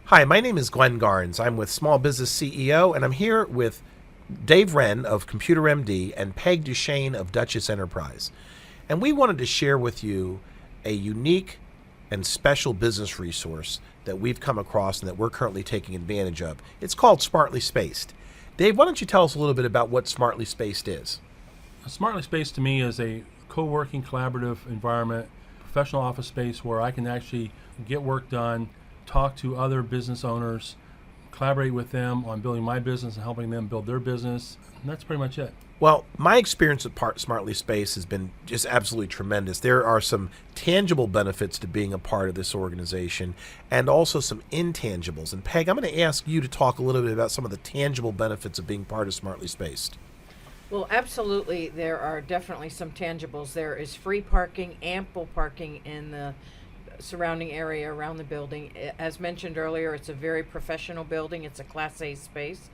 Hi, my name is Glenn Garnes. I'm with Small Business CEO, and I'm here with Dave Wren of Computer MD and Peg Duchesne of Duchess Enterprise. And we wanted to share with you a unique and special business resource that we've come across and that we're currently taking advantage of. It's called Smartly Spaced. Dave, why don't you tell us a little bit about what Smartly Spaced is? Smartly Spaced to me is a co-working collaborative environment, professional office space where I can actually get work done, talk to other business owners, collaborate with them on building my business and helping them build their business. And that's pretty much it. Well, my experience with Smartly Space has been just absolutely tremendous. There are some tangible benefits to being a part of this organization and also some intangibles. And Peg, I'm going to ask you to talk a little bit about some of the tangible benefits of being part of Smartly Spaced. Well, absolutely, there are definitely some tangibles. There is free parking, ample parking in the surrounding area around the building. As mentioned earlier, it's a very professional building. It's a Class A space.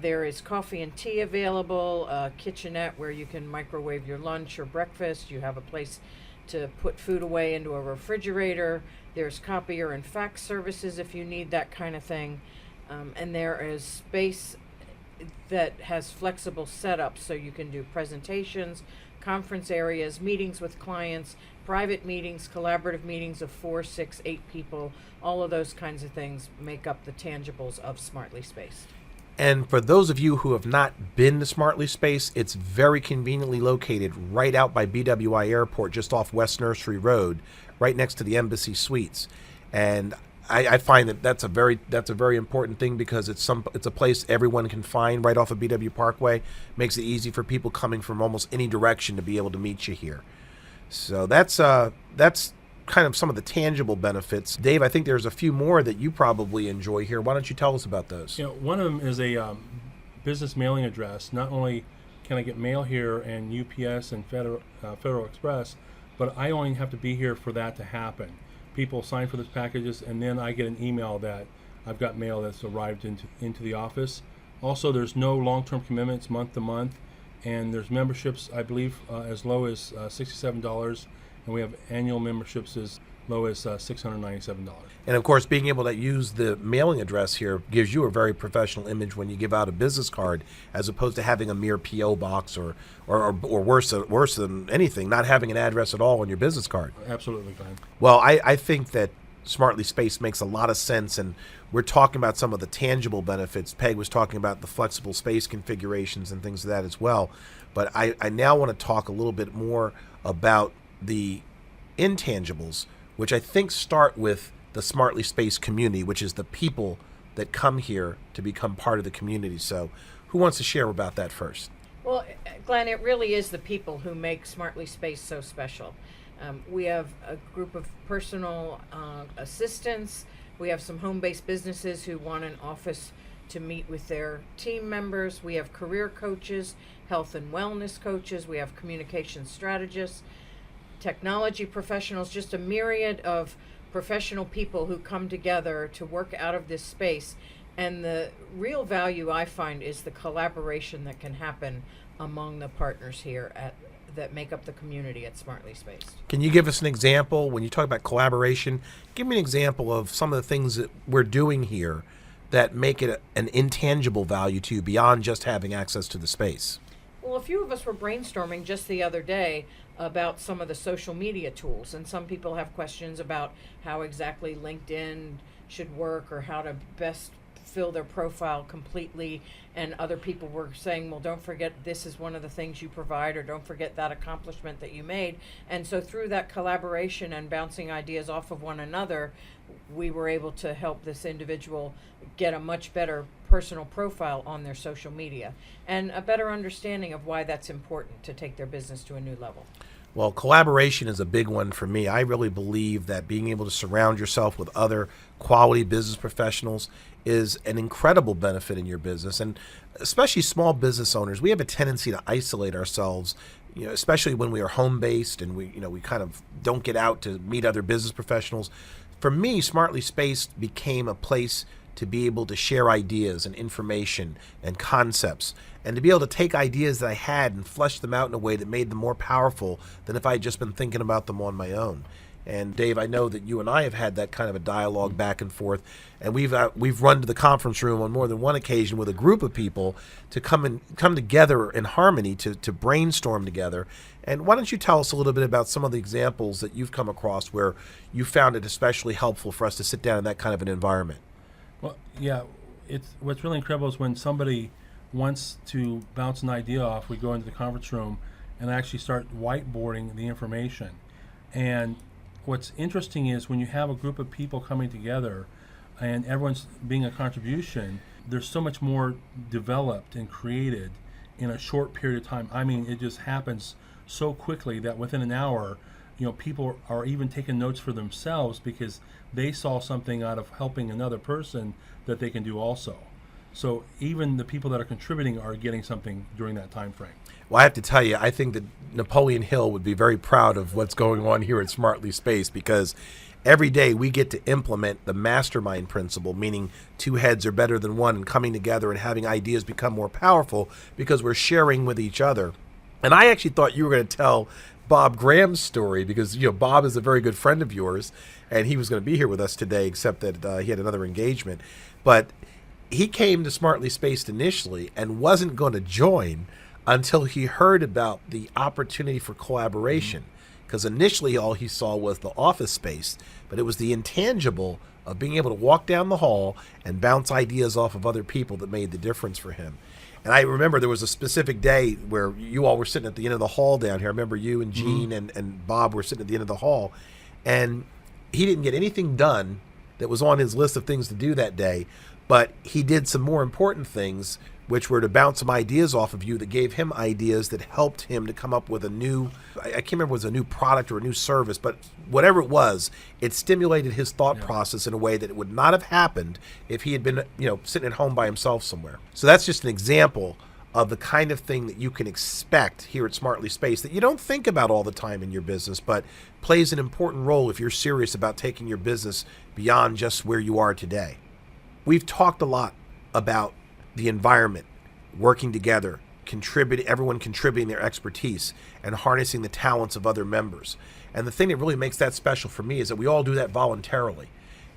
There is coffee and tea available, a kitchenette where you can microwave your lunch or breakfast. You have a place to put food away into a refrigerator. There's copier and fax services if you need that kind of thing. And there is space that has flexible setups so you can do presentations, conference areas, meetings with clients, private meetings, collaborative meetings of 4, 6, 8 people. All of those kinds of things make up the tangibles of Smartly Spaced. And for those of you who have not been to Smartly Space, it's very conveniently located right out by BWI Airport, just off West Nursery Road, right next to the Embassy Suites. And I find that that's a very important thing because it's a place everyone can find right off of BW Parkway. Makes it easy for people coming from almost any direction to be able to meet you here. So that's kind of some of the tangible benefits. Dave, I think there's a few more that you probably enjoy here. Why don't you tell us about those? One of them is a business mailing address. Not only can I get mail here and UPS and Federal Express, but I only have to be here for that to happen. People sign for those packages, and then I get an email that I've got mail that's arrived into the office. Also, there's no long-term commitments month to month, and there's memberships, I believe, as low as $67, and we have annual memberships as low as $697. And of course, being able to use the mailing address here gives you a very professional image when you give out a business card, as opposed to having a mere PO box or worse than anything, not having an address at all on your business card. Absolutely, Glenn. Well, I think that Smartly Spaced makes a lot of sense, and we're talking about some of the tangible benefits. Peg was talking about the flexible space configurations and things of that as well. But I now want to talk a little bit more about the intangibles, which I think start with the Smartly Spaced community, which is the people that come here to become part of the community. So who wants to share about that first? Well, Glenn, it really is the people who make Smartly Spaced so special. We have a group of personal assistants. We have some home-based businesses who want an office to meet with their team members. We have career coaches, health and wellness coaches. We have communication strategists, technology professionals, just a myriad of professional people who come together to work out of this space. And the real value I find is the collaboration that can happen among the partners here that make up the community at Smartly Spaced. Can you give us an example? When you talk about collaboration, give me an example of some of the things that we're doing here that make it an intangible value to you beyond just having access to the space. Well, a few of us were brainstorming just the other day about some of the social media tools, and some people have questions about how exactly LinkedIn should work or how to best fill their profile completely, and other people were saying, well, don't forget this is one of the things you provide, or don't forget that accomplishment that you made. And so through that collaboration and bouncing ideas off of one another, we were able to help this individual get a much better personal profile on their social media and a better understanding of why that's important to take their business to a new level. Well, collaboration is a big one for me. I really believe that being able to surround yourself with other quality business professionals is an incredible benefit in your business. And especially small business owners, we have a tendency to isolate ourselves, especially when we are home-based and we kind of don't get out to meet other business professionals. For me, Smartly Spaced became a place to be able to share ideas and information and concepts, and to be able to take ideas that I had and flesh them out in a way that made them more powerful than if I had just been thinking about them on my own. And Dave, I know that you and I have had that kind of a dialogue back and forth, and we've run to the conference room on more than one occasion with a group of people to come together in harmony to brainstorm together. And why don't you tell us a little bit about some of the examples that you've come across where you found it especially helpful for us to sit down in that kind of an environment? Well, yeah, what's really incredible is when somebody wants to bounce an idea off, we go into the conference room and actually start whiteboarding the information. And what's interesting is when you have a group of people coming together and everyone's being a contribution, there's so much more developed and created in a short period of time. I mean, it just happens so quickly that within an hour, people are even taking notes for themselves because they saw something out of helping another person that they can do also. So even the people that are contributing are getting something during that time frame. Well, I have to tell you, I think that Napoleon Hill would be very proud of what's going on here at Smartly Spaced, because every day we get to implement the mastermind principle, meaning two heads are better than one, and coming together and having ideas become more powerful because we're sharing with each other. And I actually thought you were going to tell Bob Graham's story because, Bob is a very good friend of yours, and he was going to be here with us today, except that he had another engagement. But he came to Smartly Spaced initially and wasn't going to join until he heard about the opportunity for collaboration. Because initially all he saw was the office space, but it was the intangible of being able to walk down the hall and bounce ideas off of other people that made the difference for him. And I remember there was a specific day where you all were sitting at the end of the hall down here. I remember you and Gene and Bob were sitting at the end of the hall, and he didn't get anything done that was on his list of things to do that day, but he did some more important things, which were to bounce some ideas off of you that gave him ideas that helped him to come up with a new, I can't remember if it was a new product or a new service, but whatever it was, it stimulated his thought process in a way that it would not have happened if he had been, sitting at home by himself somewhere. So that's just an example of the kind of thing that you can expect here at Smartly Spaced that you don't think about all the time in your business, but plays an important role if you're serious about taking your business beyond just where you are today. We've talked a lot about the environment, working together, everyone contributing their expertise and harnessing the talents of other members. And the thing that really makes that special for me is that we all do that voluntarily.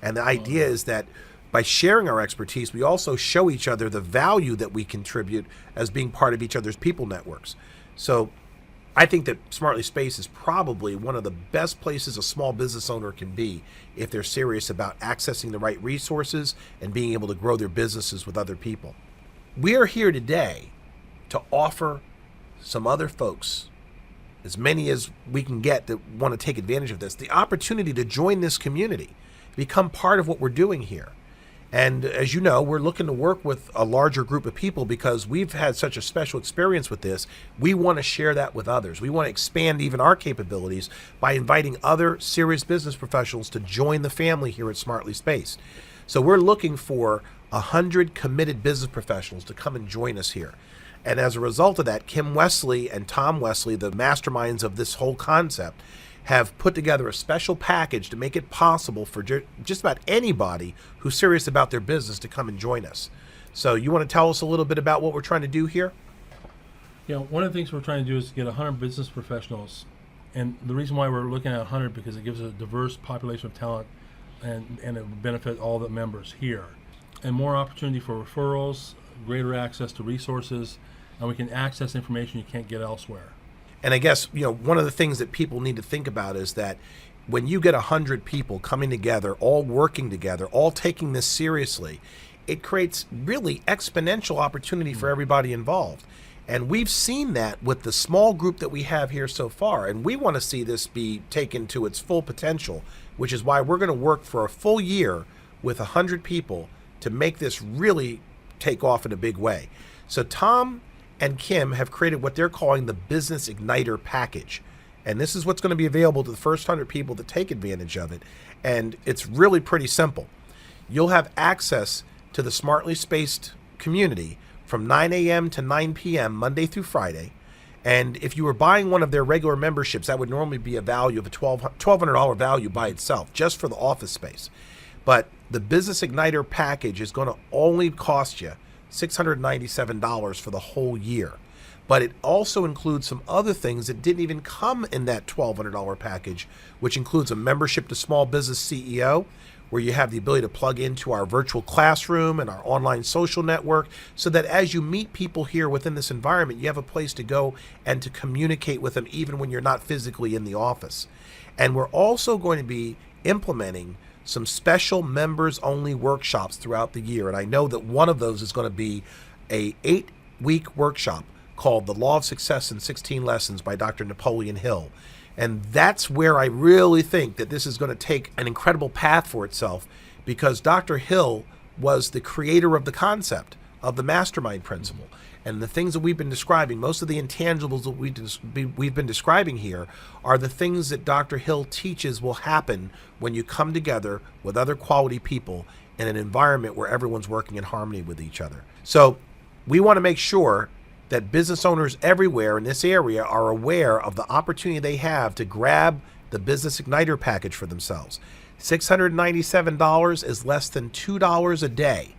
And the idea is that by sharing our expertise, we also show each other the value that we contribute as being part of each other's people networks. So I think that Smartly Spaced is probably one of the best places a small business owner can be if they're serious about accessing the right resources and being able to grow their businesses with other people. We are here today to offer some other folks, as many as we can get that want to take advantage of this, the opportunity to join this community, become part of what we're doing here. And as you know, we're looking to work with a larger group of people because we've had such a special experience with this. We want to share that with others. We want to expand even our capabilities by inviting other serious business professionals to join the family here at Smartly Spaced. So we're looking for 100 committed business professionals to come and join us here. And as a result of that, Kim Wesley and Tom Wesley, the masterminds of this whole concept, have put together a special package to make it possible for just about anybody who's serious about their business to come and join us. So you want to tell us a little bit about what we're trying to do here? One of the things we're trying to do is get 100 business professionals. And the reason why we're looking at 100 because it gives a diverse population of talent and it will benefit all the members here. And more opportunity for referrals, greater access to resources, and we can access information you can't get elsewhere. And I guess, one of the things that people need to think about is that when you get 100 people coming together, all working together, all taking this seriously, it creates really exponential opportunity for everybody involved. And we've seen that with the small group that we have here so far. And we want to see this be taken to its full potential, which is why we're going to work for a full year with 100 people to make this really take off in a big way. So Tom and Kim have created what they're calling the Business Igniter Package. And this is what's going to be available to the first 100 people that take advantage of it. And it's really pretty simple. You'll have access to the Smartly Spaced community from 9 a.m. to 9 p.m. Monday through Friday. And if you were buying one of their regular memberships, that would normally be a value of a $1,200 value by itself, just for the office space. But the Business Igniter Package is going to only cost you $697 for the whole year. but it also includes some other things that didn't even come in that $1,200 package, which includes a membership to Small Business CEO, where you have the ability to plug into our virtual classroom and our online social network, so that as you meet people here within this environment, you have a place to go and to communicate with them even when you're not physically in the office. And we're also going to be implementing some special members only workshops throughout the year. And I know that one of those is going to be a 8-week workshop called The Law of Success in 16 Lessons by Dr. Napoleon Hill. And that's where I really think that this is going to take an incredible path for itself, because Dr. Hill was the creator of the concept of the mastermind principle. And the things that we've been describing, most of the intangibles that we've been describing here, are the things that Dr. Hill teaches will happen when you come together with other quality people in an environment where everyone's working in harmony with each other. So we want to make sure that business owners everywhere in this area are aware of the opportunity they have to grab the Business Igniter package for themselves. $697 is less than $2 a day.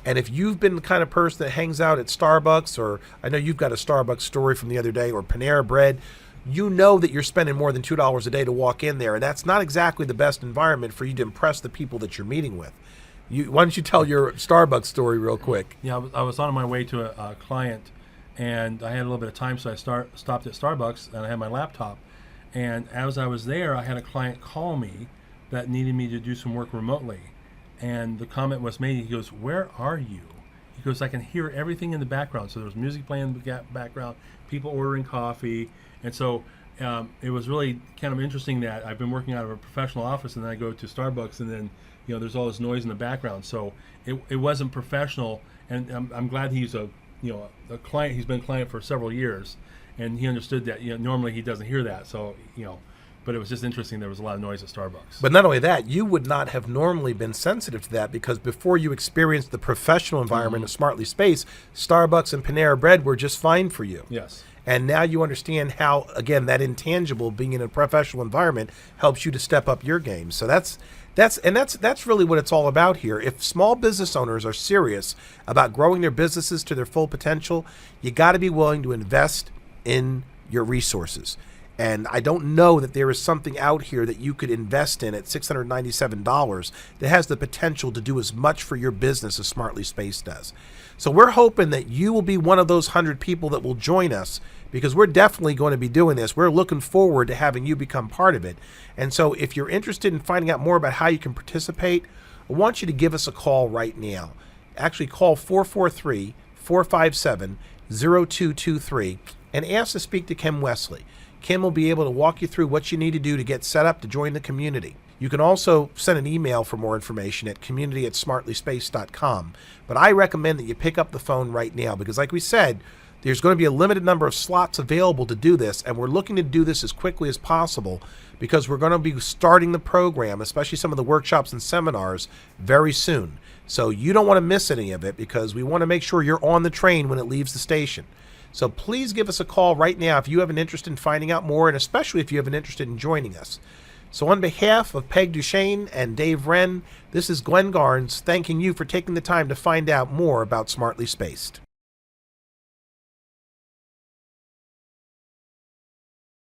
And if you've been the kind of person that hangs out at Starbucks, or I know you've got a Starbucks story from the other day, or Panera Bread, you know that you're spending more than $2 a day to walk in there. And that's not exactly the best environment for you to impress the people that you're meeting with. Why don't you tell your Starbucks story real quick? Yeah, I was on my way to a client, and I had a little bit of time, so I stopped at Starbucks, and I had my laptop. And as I was there, I had a client call me that needed me to do some work remotely. And the comment was made, he goes, "Where are you?" He goes, "I can hear everything in the background." So there was music playing in the background, people ordering coffee. And so it was really kind of interesting that I've been working out of a professional office, and then I go to Starbucks, and then there's all this noise in the background. So it wasn't professional, and I'm glad he's a client. He's been a client for several years, and he understood that normally he doesn't hear that. So but it was just interesting. There was a lot of noise at Starbucks. But not only that, you would not have normally been sensitive to that, because before you experienced the professional environment of Smartly Space, Starbucks and Panera Bread were just fine for you. Yes. And now you understand how, again, that intangible, being in a professional environment, helps you to step up your game. So that's really what it's all about here. If small business owners are serious about growing their businesses to their full potential, you got to be willing to invest in your resources. And I don't know that there is something out here that you could invest in at $697 that has the potential to do as much for your business as Smartly Space does. So we're hoping that you will be one of those 100 people that will join us, because we're definitely going to be doing this. We're looking forward to having you become part of it. And so if you're interested in finding out more about how you can participate, I want you to give us a call right now. Actually, call 443-457-0223 and ask to speak to Kim Wesley. Kim will be able to walk you through what you need to do to get set up to join the community. You can also send an email for more information at community@smartlyspace.com. But I recommend that you pick up the phone right now, because like we said, there's going to be a limited number of slots available to do this, and we're looking to do this as quickly as possible, because we're going to be starting the program, especially some of the workshops and seminars, very soon. So you don't want to miss any of it, because we want to make sure you're on the train when it leaves the station. So please give us a call right now if you have an interest in finding out more, and especially if you have an interest in joining us. So on behalf of Peg Duchesne and Dave Wren, this is Glenn Garnes thanking you for taking the time to find out more about Smartly Spaced.